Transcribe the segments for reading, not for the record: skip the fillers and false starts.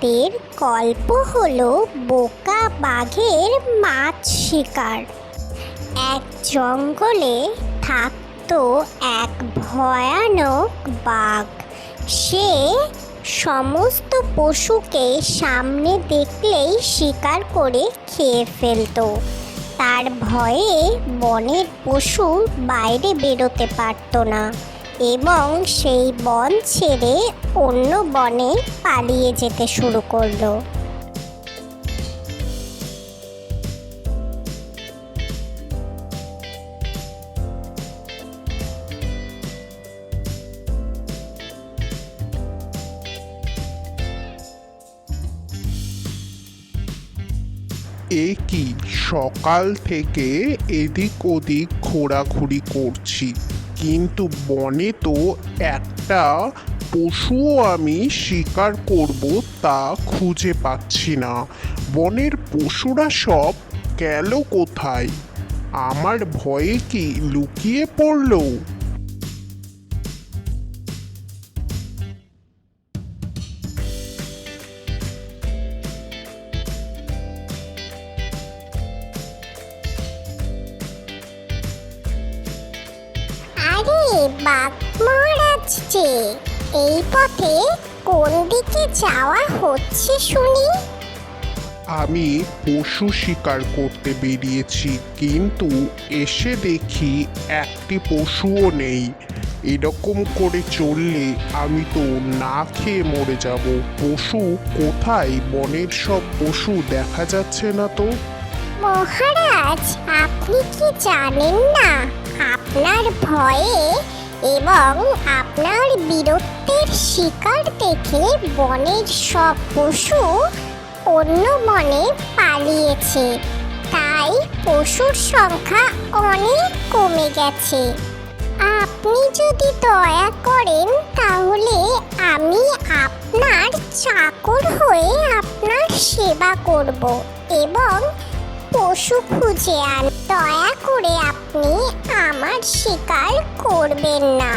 আমাদের গল্প হলো বোকা বাঘের মাছ শিকার। এক জঙ্গলে থাকতো এক ভয়ানক বাঘ। সে সমস্ত পশুকে সামনে দেখলেই শিকার করে খেয়ে ফেলতো। তার ভয়ে বনের পশু বাইরে বেরোতে পারতো না এবং সেই বন ছেড়ে অন্য বনে পালিয়ে যেতে শুরু করলো। এ কি, সকাল থেকে এদিক ওদিক ঘোরাঘুরি করছি, কিন্তু বনে তো একটা পশুও আমি শিকার করব তা খুঁজে পাচ্ছি না। বনের পশুরা সব গেল কোথায়? আমার ভয়ে কি লুকিয়ে পড়লো? আরে বাঘ মহারাজ যে, এই পথে কোন দিকে যাওয়া হচ্ছে শুনি? আমি পশু শিকার করতে বেরিয়েছি, কিন্তু এসে দেখি একটি পশুও নেই। এরকম করে চললে আমি তো না খেয়ে মরে যাব। পশু কোথায়? বনের সব পশু দেখা যাচ্ছে না তো। মহারাজ, আপনি কি জানেন না আপনার ভয়ে এবং আপনার বীরত্বের শিকার দেখে বনের সব পশু অন্য বনে পালিয়েছে, তাই পশুর সংখ্যা অনেক কমে গেছে। আপনি যদি দয়া করেন তাহলে আমি আপনার চাকর হয়ে আপনার সেবা করব এবং পশু খুঁজে দয়া করে আপনি আমার শিকার করবেন না।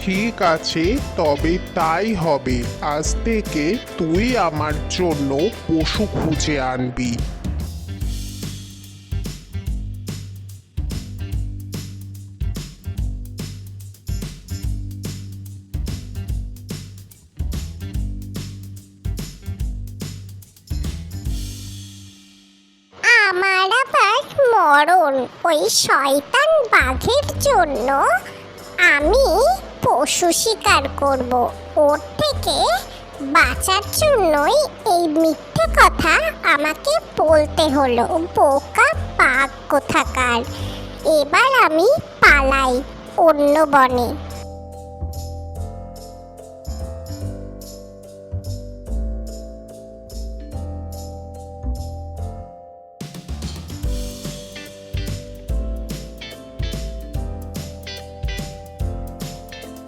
ঠিক আছে, তবে তাই হবে। আজ থেকে তুই আমার জন্য পশু খুঁজে আনবি। আমার আবার মরণ ওই শয়তান বাঘের জন্য। আমি পশু শিকার করব, ওর থেকে বাঁচার জন্যই এই মিথ্যে কথা আমাকে বলতে হলো। বোকা বাঘ কোথাকার! এবার আমি পালাই অন্য বনে।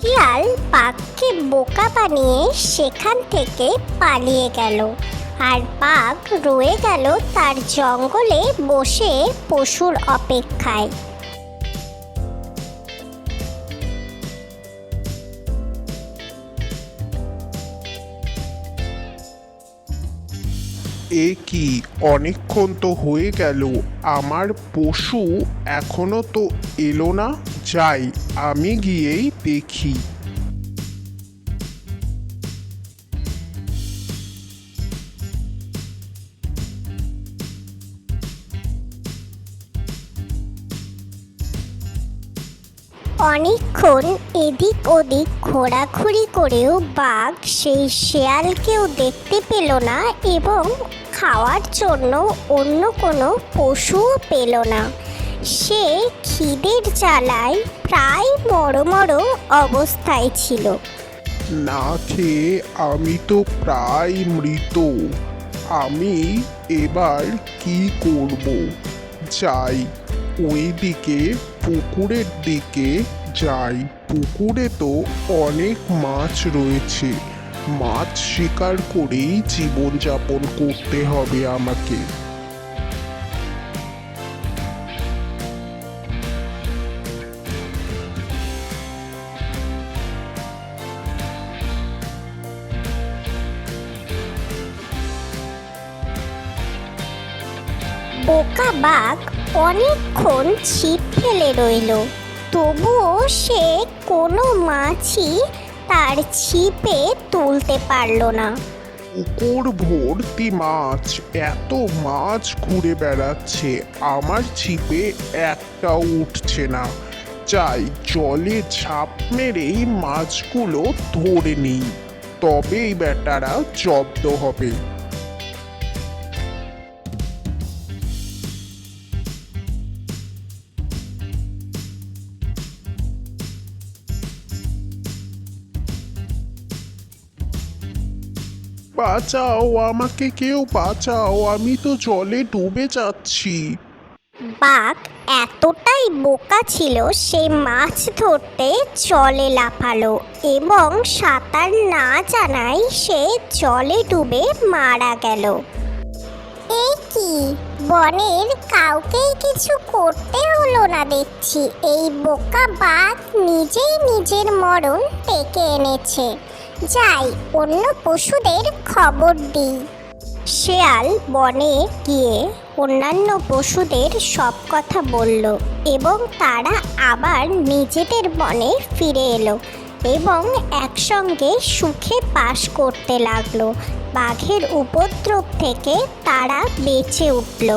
শিয়াল বাঘকে বোকা বানিয়ে সেখান থেকে পালিয়ে গেল, আর বাঘ রয়ে গেল তার জঙ্গলে বসে পশুর অপেক্ষায়। এ কি, অনেকক্ষণ তো হয়ে গেল, আমার পশু এখনো তো এলো না। যাই, আমি গিয়েই দেখি। অনেকক্ষণ এদিক ওদিক ঘোরাঘুরি করেও বাঘ সেই শেয়ালকেও দেখতে পেল না এবং খাওয়ার জন্য অন্য কোনো পশুও পেল না। সে খিদের জ্বালায় প্রায় মরমর অবস্থায় ছিল। না খেয়ে আমি তো প্রায় মৃত। আমি এবার কি করব? যাই, ওই দিকে পুকুরের দিকে যাই। পুকুরে তো অনেক মাছ রয়েছে। মাছ শিকার করেই জীবনযাপন করতে হবে আমাকে। বোকা বাঘ অনেকক্ষণ ছিপ ফেলে রইল, তবুও সে কোনো মাছই তার ছিপে তুলতে পারল না। পুকুর ভর্তি মাছ, এত মাছ ঘুরে বেড়াচ্ছে, আমার ছিপে একটাও উঠছে না। চাই জলে ঝাঁপ মেরেই মাছগুলো ধরে নিই, তবেই বেটারা জব্দ হবে। বাঁচাও, আমাকে কেউ বাঁচাও, আমি তো জলে ডুবে যাচ্ছি। বাঘ এতটাই বোকা ছিল সে মাছ ধরতে জলে লাফালো এবং সাঁতার না জানায় সে জলে ডুবে মারা গেল। এই কি, বনের কাউকেই কিছু করতে হলো না দেখছি। এই বোকা বাঘ নিজেই নিজের মরণ ডেকে এনেছে। যাই, অন্য পশুদের খবর দিই। শেয়াল বনে গিয়ে অন্যান্য পশুদের সব কথা বলল এবং তারা আবার নিজেদের বনে ফিরে এলো এবং একসঙ্গে সুখে বাস করতে লাগলো। বাঘের উপদ্রব থেকে তারা বেঁচে উঠল।